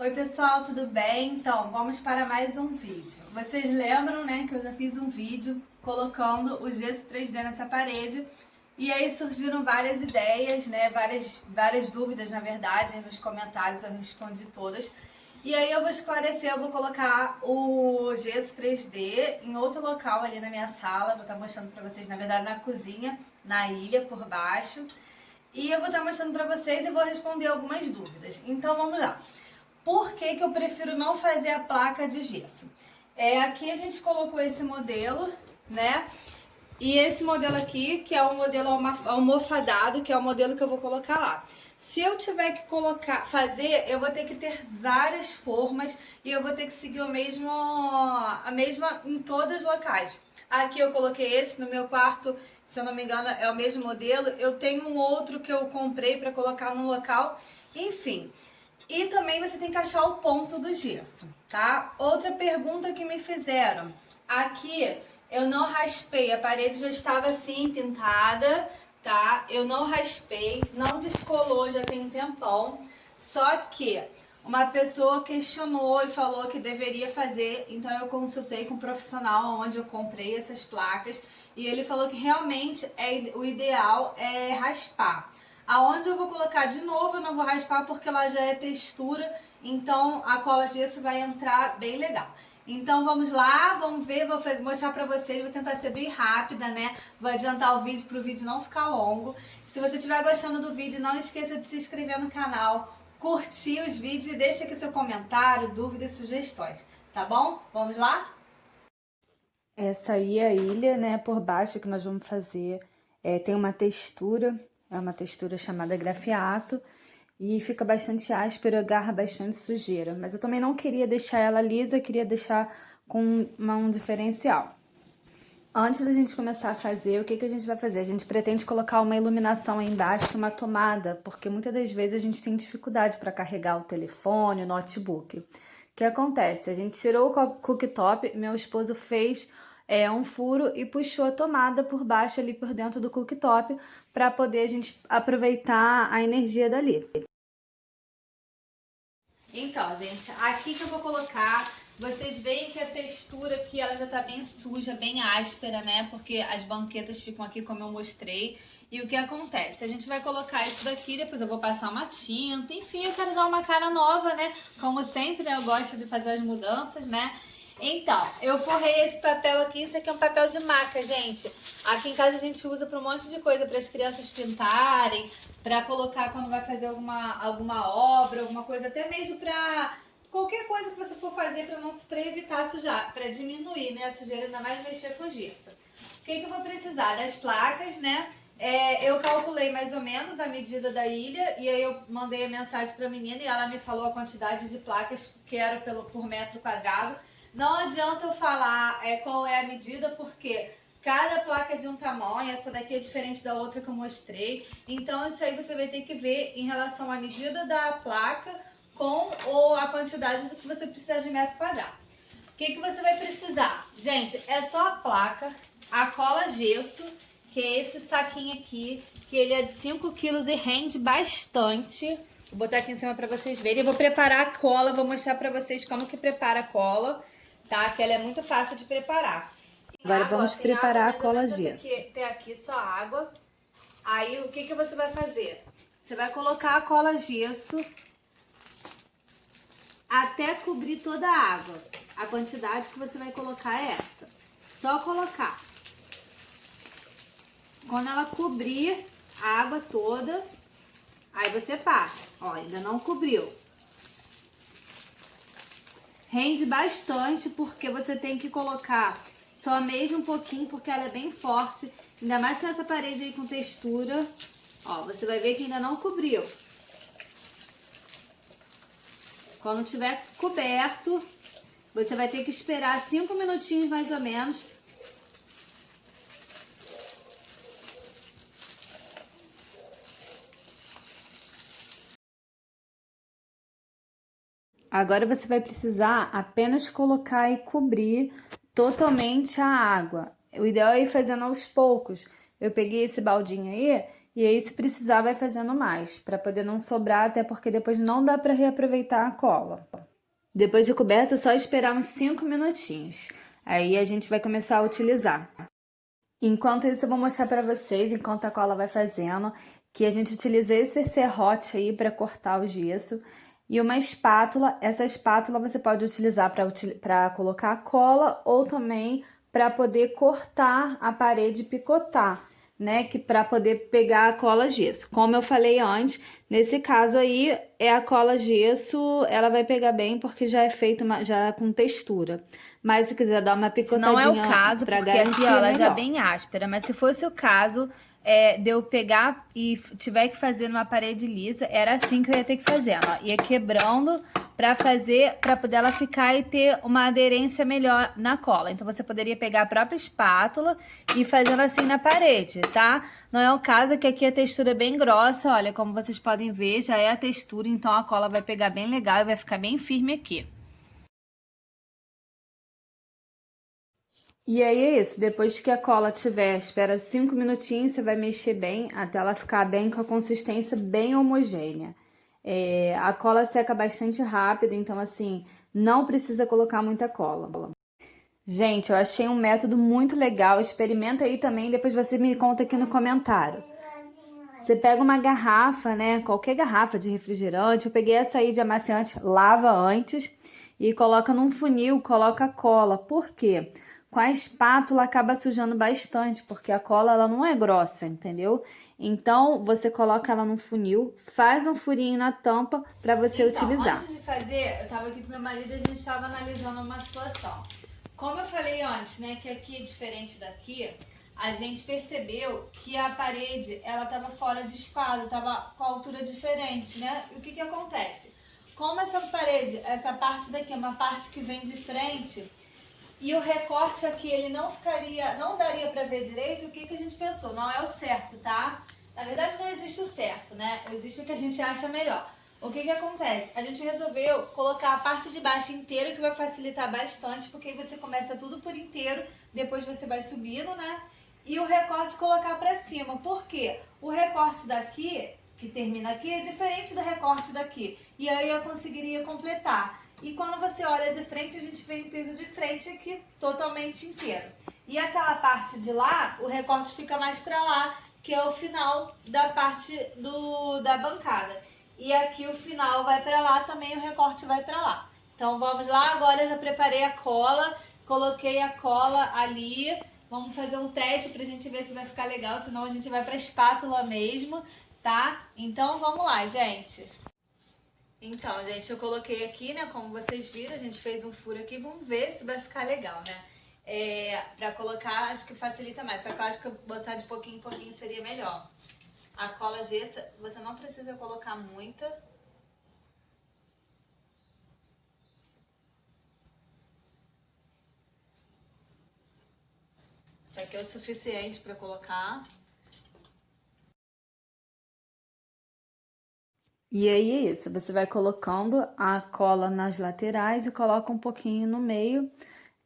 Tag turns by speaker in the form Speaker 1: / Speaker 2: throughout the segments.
Speaker 1: Oi pessoal, tudo bem? Então, vamos para mais um vídeo. Vocês lembram, né, que eu já fiz um vídeo colocando o gesso 3D nessa parede e aí surgiram várias ideias, né, várias dúvidas na verdade, nos comentários eu respondi todas. E aí eu vou esclarecer, eu vou colocar o gesso 3D em outro local ali na minha sala, vou estar mostrando para vocês, na verdade, na cozinha, na ilha, por baixo. E eu vou estar mostrando para vocês e vou responder algumas dúvidas. Então vamos lá. Por que que eu prefiro não fazer a placa de gesso? Aqui a gente colocou esse modelo, né? E esse modelo aqui, que é o modelo almofadado, que é o modelo que eu vou colocar lá. Se eu tiver que fazer, eu vou ter que ter várias formas e eu vou ter que seguir a mesma em todos os locais. Aqui eu coloquei esse no meu quarto, se eu não me engano é o mesmo modelo. Eu tenho um outro que eu comprei para colocar no local, enfim. E também você tem que achar o ponto do gesso, tá? Outra pergunta que me fizeram. Aqui eu não raspei, a parede já estava assim pintada, tá? Eu não raspei, não descolou, já tem um tempão. Só que uma pessoa questionou e falou que deveria fazer, então eu consultei com um profissional onde eu comprei essas placas e ele falou que realmente o ideal é raspar. Aonde eu vou colocar de novo, eu não vou raspar porque ela já é textura, então a cola gesso vai entrar bem legal. Então vamos lá, vamos ver, vou mostrar pra vocês, vou tentar ser bem rápida, né? Vou adiantar o vídeo pro vídeo não ficar longo. Se você estiver gostando do vídeo, não esqueça de se inscrever no canal, curtir os vídeos e deixa aqui seu comentário, dúvidas, sugestões, tá bom? Vamos lá? Essa aí é a ilha, né, por baixo que nós vamos fazer. Tem uma textura, é uma textura chamada grafiato e fica bastante áspero, agarra bastante sujeira. Mas eu também não queria deixar ela lisa, queria deixar com um diferencial. Antes da gente começar a fazer, o que a gente vai fazer? A gente pretende colocar uma iluminação aí embaixo, uma tomada, porque muitas das vezes a gente tem dificuldade para carregar o telefone, o notebook. O que acontece? A gente tirou o cooktop, meu esposo fez um furo e puxou a tomada por baixo ali por dentro do cooktop para poder a gente aproveitar a energia dali. Então, gente, aqui que eu vou colocar, vocês veem que a textura aqui ela já tá bem suja, bem áspera, né? Porque as banquetas ficam aqui como eu mostrei. E o que acontece? A gente vai colocar isso daqui, depois eu vou passar uma tinta, enfim, eu quero dar uma cara nova, né? Como sempre, né? Eu gosto de fazer as mudanças, né? Então, eu forrei esse papel aqui, isso aqui é um papel de maca, gente. Aqui em casa a gente usa para um monte de coisa, para as crianças pintarem, para colocar quando vai fazer alguma obra, alguma coisa, até mesmo para qualquer coisa que você for fazer para evitar sujar, para diminuir, né, a sujeira, ainda mais mexer com gesso. O que eu vou precisar? Das placas, né? Eu calculei mais ou menos a medida da ilha e aí eu mandei a mensagem para a menina e ela me falou a quantidade de placas que era por metro quadrado. Não adianta eu falar qual é a medida, porque cada placa é de um tamanho, essa daqui é diferente da outra que eu mostrei. Então isso aí você vai ter que ver em relação à medida da placa com ou a quantidade do que você precisa de metro quadrado. O que você vai precisar? Gente, é só a placa, a cola gesso, que é esse saquinho aqui, que ele é de 5 quilos e rende bastante. Vou botar aqui em cima para vocês verem. Eu vou preparar a cola, vou mostrar para vocês como que prepara a cola, tá? Que ela é muito fácil de preparar. Agora vamos preparar a cola gesso. Tem aqui só água. Aí o que você vai fazer? Você vai colocar a cola gesso até cobrir toda a água. A quantidade que você vai colocar é essa. Só colocar. Quando ela cobrir a água toda, aí você para. Ó, ainda não cobriu. Rende bastante porque você tem que colocar só mesmo um pouquinho, porque ela é bem forte. Ainda mais nessa parede aí com textura. Ó, você vai ver que ainda não cobriu. Quando tiver coberto, você vai ter que esperar 5 minutinhos mais ou menos. Agora você vai precisar apenas colocar e cobrir totalmente a água. O ideal é ir fazendo aos poucos. Eu peguei esse baldinho aí e aí se precisar vai fazendo mais, para poder não sobrar, até porque depois não dá para reaproveitar a cola. Depois de coberta, é só esperar uns 5 minutinhos. Aí a gente vai começar a utilizar. Enquanto isso, eu vou mostrar para vocês, enquanto a cola vai fazendo, que a gente utiliza esse serrote aí para cortar o gesso. E uma espátula, essa espátula você pode utilizar para colocar a cola ou também para poder cortar a parede e picotar, né? Que para poder pegar a cola gesso. Como eu falei antes, nesse caso aí é a cola gesso, ela vai pegar bem porque já é feito já com textura. Mas se quiser dar uma picotadinha, não é o caso, para garantir, aqui, ó, ela já é bem áspera. Mas se fosse o caso de eu pegar e tiver que fazer numa parede lisa, era assim que eu ia ter que fazer, ó. Ia quebrando para poder ela ficar e ter uma aderência melhor na cola. Então você poderia pegar a própria espátula e fazendo assim na parede, tá? Não é o caso, que aqui a textura é bem grossa, olha, como vocês podem ver, já é a textura, então a cola vai pegar bem legal e vai ficar bem firme aqui. E aí é isso, depois que a cola tiver, espera 5 minutinhos, você vai mexer bem até ela ficar bem com a consistência bem homogênea. A cola seca bastante rápido, então assim, não precisa colocar muita cola. Gente, eu achei um método muito legal, experimenta aí também, depois você me conta aqui no comentário. Você pega uma garrafa, né, qualquer garrafa de refrigerante, eu peguei essa aí de amaciante, lava antes e coloca num funil, coloca cola. Por quê? Com a espátula acaba sujando bastante, porque a cola ela não é grossa, entendeu? Então, você coloca ela num funil, faz um furinho na tampa para você utilizar. Antes de fazer, eu tava aqui com meu marido e a gente estava analisando uma situação. Como eu falei antes, né, que aqui é diferente daqui, a gente percebeu que a parede, ela tava fora de esquadro, tava com altura diferente, né? E o que que acontece? Como essa parede, essa parte daqui é uma parte que vem de frente, e o recorte aqui, ele não daria pra ver direito, o que que a gente pensou? Não é o certo, tá? Na verdade, não existe o certo, né? Existe o que a gente acha melhor. O que que acontece? A gente resolveu colocar a parte de baixo inteira, que vai facilitar bastante, porque aí você começa tudo por inteiro, depois você vai subindo, né? E o recorte colocar pra cima. Por quê? O recorte daqui, que termina aqui, é diferente do recorte daqui. E aí eu conseguiria completar. E quando você olha de frente, a gente vê o piso de frente aqui totalmente inteiro. E aquela parte de lá, o recorte fica mais pra lá, que é o final da parte da bancada. E aqui o final vai pra lá, também o recorte vai pra lá. Então vamos lá, agora eu já preparei a cola, coloquei a cola ali. Vamos fazer um teste pra gente ver se vai ficar legal, senão a gente vai pra espátula mesmo, tá? Então vamos lá, gente. Então, gente, eu coloquei aqui, né, como vocês viram, a gente fez um furo aqui, vamos ver se vai ficar legal, né? Pra colocar, acho que facilita mais, só que eu acho que botar de pouquinho em pouquinho seria melhor. A cola gesso, você não precisa colocar muita. Isso aqui é o suficiente pra colocar. E aí é isso, você vai colocando a cola nas laterais e coloca um pouquinho no meio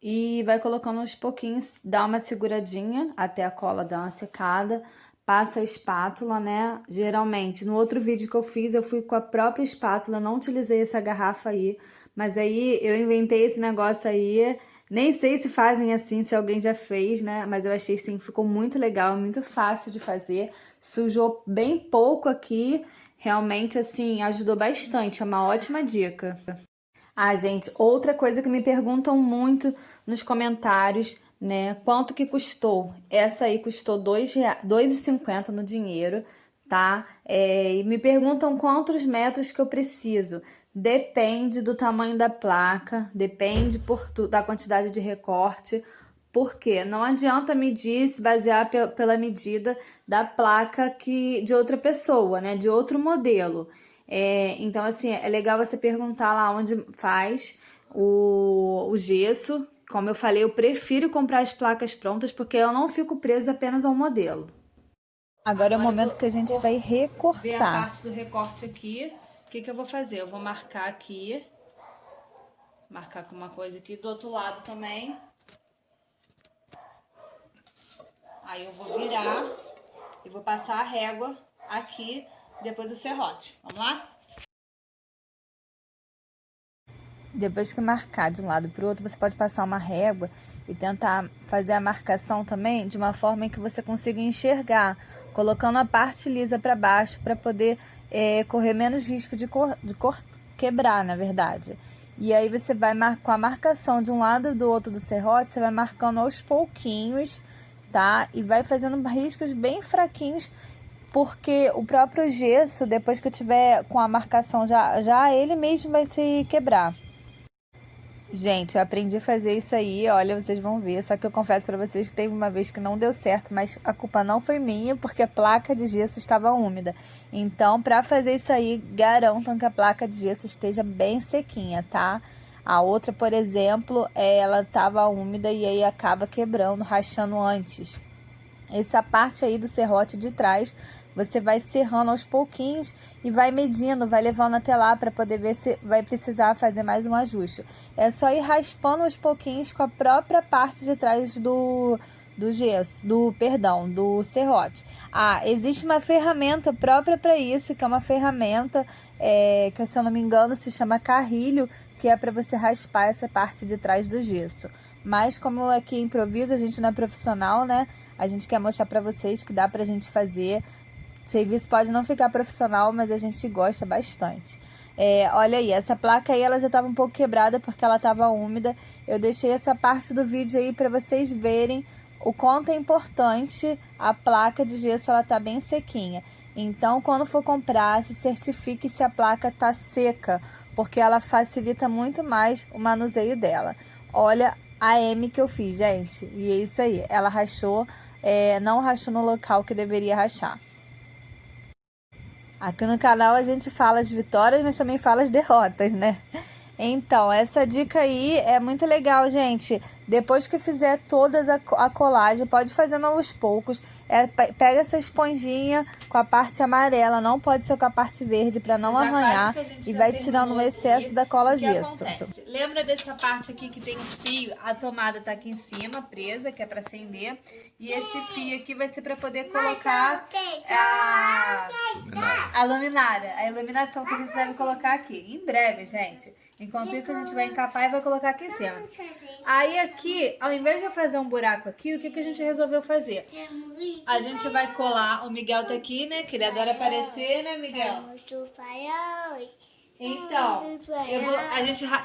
Speaker 1: e vai colocando aos pouquinhos, dá uma seguradinha até a cola dar uma secada, passa a espátula, né? Geralmente, no outro vídeo que eu fiz, eu fui com a própria espátula, não utilizei essa garrafa aí, mas aí eu inventei esse negócio aí, nem sei se fazem assim, se alguém já fez, né? Mas eu achei sim, ficou muito legal, muito fácil de fazer, sujou bem pouco aqui. Realmente, assim, ajudou bastante, é uma ótima dica. Ah, gente, outra coisa que me perguntam muito nos comentários, né? Quanto que custou? Essa aí custou R$ 2,50 no dinheiro, tá? E me perguntam quantos metros que eu preciso. Depende do tamanho da placa, depende da quantidade de recorte. Porque não adianta medir, se basear pela medida da placa de outra pessoa, né? De outro modelo. Então, assim, é legal você perguntar lá onde faz o gesso. Como eu falei, eu prefiro comprar as placas prontas porque eu não fico presa apenas ao modelo. Agora é o momento que a gente vai recortar. Ver a parte do recorte aqui. O que que eu vou fazer? Eu vou marcar aqui. Marcar com uma coisa aqui. Do outro lado também. Aí eu vou virar e vou passar a régua aqui, depois o serrote. Vamos lá?
Speaker 2: Depois que marcar de um lado para o outro, você pode passar uma régua e tentar fazer a marcação também de uma forma em que você consiga enxergar, colocando a parte lisa para baixo para poder correr menos risco de quebrar, na verdade. E aí você vai com a marcação de um lado e do outro do serrote, você vai marcando aos pouquinhos, tá? E vai fazendo riscos bem fraquinhos, porque o próprio gesso, depois que eu tiver com a marcação, já ele mesmo vai se quebrar. Gente, eu aprendi a fazer isso aí, olha, vocês vão ver. Só que eu confesso pra vocês que teve uma vez que não deu certo, mas a culpa não foi minha, porque a placa de gesso estava úmida. Então, pra fazer isso aí, garantam que a placa de gesso esteja bem sequinha, tá? A outra, por exemplo, ela estava úmida e aí acaba quebrando, rachando antes. Essa parte aí do serrote de trás, você vai serrando aos pouquinhos e vai medindo, vai levando até lá para poder ver se vai precisar fazer mais um ajuste. É só ir raspando aos pouquinhos com a própria parte de trás do gesso, do serrote. Ah, existe uma ferramenta própria para isso, que é uma ferramenta que, se eu não me engano, se chama carrilho, que é para você raspar essa parte de trás do gesso. Mas como aqui é improviso, a gente não é profissional, né? A gente quer mostrar para vocês que dá pra gente fazer. O serviço pode não ficar profissional, mas a gente gosta bastante. Olha aí, essa placa aí ela já estava um pouco quebrada porque ela estava úmida. Eu deixei essa parte do vídeo aí para vocês verem o quanto é importante a placa de gesso, ela tá bem sequinha. Então, quando for comprar, se certifique se a placa tá seca, porque ela facilita muito mais o manuseio dela. Olha a M que eu fiz, gente. E é isso aí. Ela rachou, não rachou no local que deveria rachar. Aqui no canal a gente fala as vitórias, mas também fala as derrotas, né? Então, essa dica aí é muito legal, gente. Depois que fizer todas a colagem, pode fazendo aos poucos. Pega essa esponjinha com a parte amarela, não pode ser com a parte verde para não arranhar. E vai tirando o excesso da cola gesso.
Speaker 1: Lembra dessa parte aqui que tem um fio? A tomada tá aqui em cima, presa, que é para acender. E esse fio aqui vai ser para poder colocar a luminária, a iluminação que a gente deve colocar aqui. Em breve, gente. Enquanto isso, a gente vai encapar e vai colocar aqui em cima. Aí aqui, ao invés de fazer um buraco aqui, o que a gente resolveu fazer? A gente vai colar, o Miguel tá aqui, né? Que ele adora aparecer, né, Miguel? Então,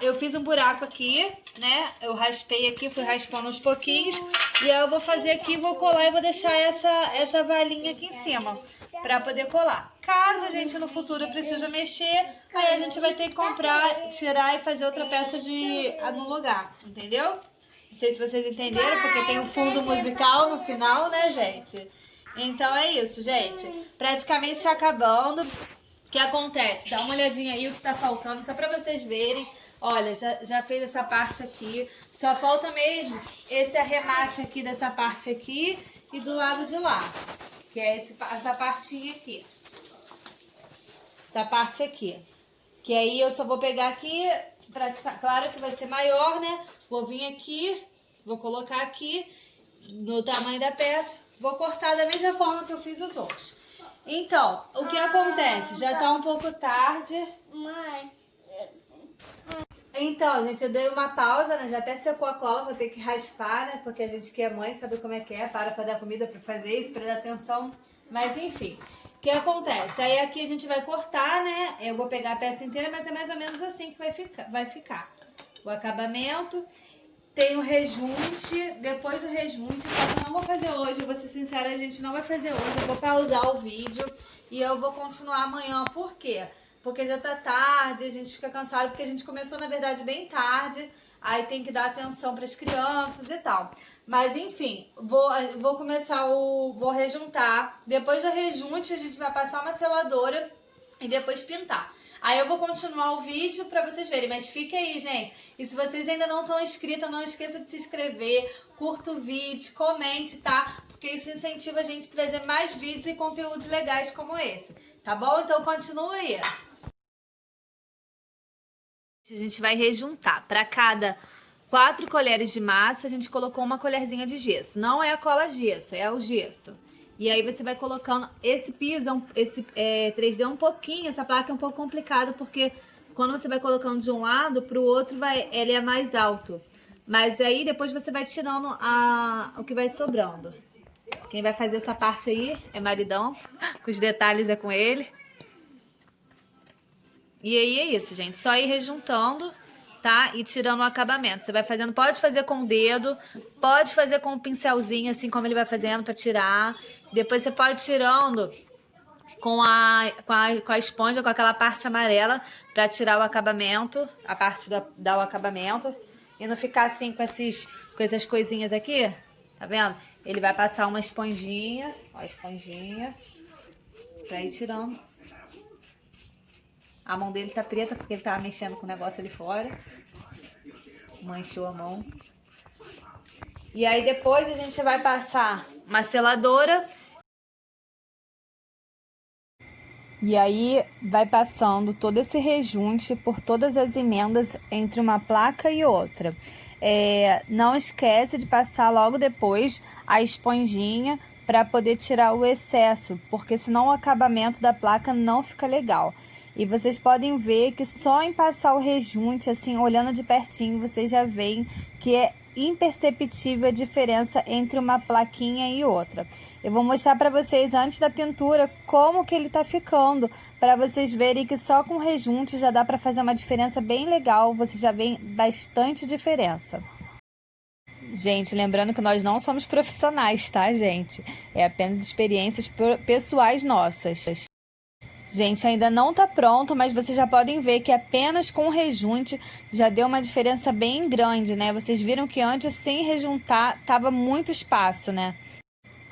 Speaker 1: eu fiz um buraco aqui, né? Eu raspei aqui, fui raspando aos pouquinhos. E aí eu vou fazer aqui, vou colar e vou deixar essa valinha aqui em cima pra poder colar. Caso a gente no futuro precise mexer, aí a gente vai ter que comprar, tirar e fazer outra peça no lugar, entendeu? Não sei se vocês entenderam, porque tem um fundo musical no final, né, gente? Então é isso, gente. Praticamente está acabando. O que acontece? Dá uma olhadinha aí o que tá faltando, só pra vocês verem. Olha, já fez essa parte aqui. Só falta mesmo esse arremate aqui dessa parte aqui e do lado de lá. Que é essa partinha aqui. Essa parte aqui. Que aí eu só vou pegar aqui, claro que vai ser maior, né? Vou vir aqui, vou colocar aqui no tamanho da peça. Vou cortar da mesma forma que eu fiz os outros. Então, o que acontece? Já tá um pouco tarde. Mãe. Então, gente, eu dei uma pausa, né? Já até secou a cola, vou ter que raspar, né? Porque a gente que é mãe sabe como é que é, para dar comida pra fazer isso, pra dar atenção. Mas enfim, o que acontece? Aí aqui a gente vai cortar, né? Eu vou pegar a peça inteira, mas é mais ou menos assim que vai ficar. O acabamento. Tem o rejunte, depois do rejunte, só que eu não vou fazer hoje, eu vou ser sincera, a gente não vai fazer hoje, eu vou pausar o vídeo e eu vou continuar amanhã. Por quê? Porque já tá tarde, a gente fica cansado, porque a gente começou, na verdade, bem tarde, aí tem que dar atenção para as crianças e tal. Mas, enfim, vou começar vou rejuntar, depois do rejunte a gente vai passar uma seladora e depois pintar. Aí eu vou continuar o vídeo pra vocês verem, mas fica aí, gente. E se vocês ainda não são inscritos, não esqueça de se inscrever, curta o vídeo, comente, tá? Porque isso incentiva a gente a trazer mais vídeos e conteúdos legais como esse, tá bom? Então continua aí. A gente vai rejuntar. Para cada 4 colheres de massa, a gente colocou uma colherzinha de gesso. Não é a cola gesso, é o gesso. E aí você vai colocando esse piso, esse 3D é um pouquinho, essa placa é um pouco complicada porque
Speaker 2: quando você vai colocando de um lado pro outro, ele é mais alto. Mas aí depois você vai tirando o que vai sobrando. Quem vai fazer essa parte aí é maridão, com os detalhes é com ele. E aí é isso, gente. Só ir rejuntando, tá? E tirando o acabamento. Você vai fazendo, pode fazer com o dedo, pode fazer com o pincelzinho, assim como ele vai fazendo pra tirar. Depois você pode ir tirando com a esponja, com aquela parte amarela, pra tirar o acabamento, a parte do acabamento. E não ficar assim com essas coisinhas aqui, tá vendo? Ele vai passar uma esponjinha, ó, a esponjinha, pra ir tirando. A mão dele tá preta porque ele tava mexendo com o negócio ali fora. Manchou a mão. E aí depois a gente vai passar uma seladora. E aí vai passando todo esse rejunte por todas as emendas entre uma placa e outra. Não esquece de passar logo depois a esponjinha para poder tirar o excesso, porque senão o acabamento da placa não fica legal. E vocês podem ver que só em passar o rejunte, assim, olhando de pertinho, vocês já veem que é imperceptível a diferença entre uma plaquinha e outra. Eu vou mostrar para vocês antes da pintura como que ele tá ficando, para vocês verem que só com rejunte já dá para fazer uma diferença bem legal, vocês já veem bastante diferença. Gente, lembrando que nós não somos profissionais, tá, gente? É apenas experiências pessoais nossas. Gente, ainda não tá pronto, mas vocês já podem ver que apenas com o rejunte já deu uma diferença bem grande, né? Vocês viram que antes, sem rejuntar, tava muito espaço, né?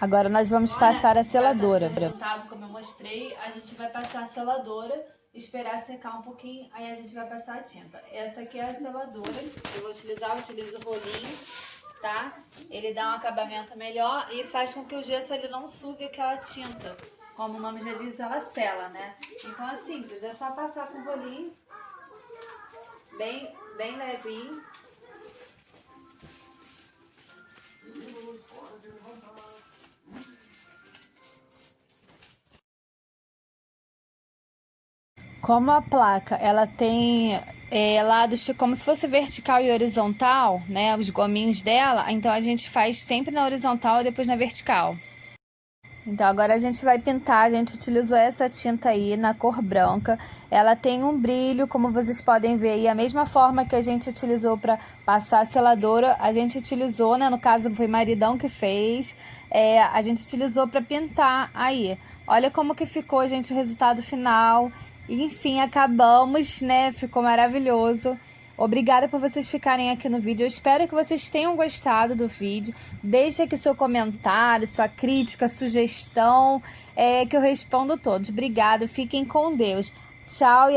Speaker 2: Agora nós vamos passar a seladora.
Speaker 1: Já tá rejuntado, como eu mostrei, a gente vai passar a seladora, esperar secar um pouquinho, aí a gente vai passar a tinta. Essa aqui é a seladora, eu utilizo o rolinho, tá? Ele dá um acabamento melhor e faz com que o gesso ele não sugue aquela tinta. Como o nome já diz, ela sela, né? Então é simples, é só passar com o rolinho, bem levinho.
Speaker 2: Como a placa, ela tem lados como se fosse vertical e horizontal, né? Os gominhos dela, então a gente faz sempre na horizontal e depois na vertical. Então agora a gente vai pintar, a gente utilizou essa tinta aí na cor branca, ela tem um brilho, como vocês podem ver aí, a mesma forma que a gente utilizou para passar a seladora, a gente utilizou, né, no caso foi maridão que fez, a gente utilizou para pintar aí. Olha como que ficou, gente, o resultado final, enfim, acabamos, né, ficou maravilhoso. Obrigada por vocês ficarem aqui no vídeo. Eu espero que vocês tenham gostado do vídeo. Deixe aqui seu comentário, sua crítica, sugestão, que eu respondo todos. Obrigada, fiquem com Deus. Tchau e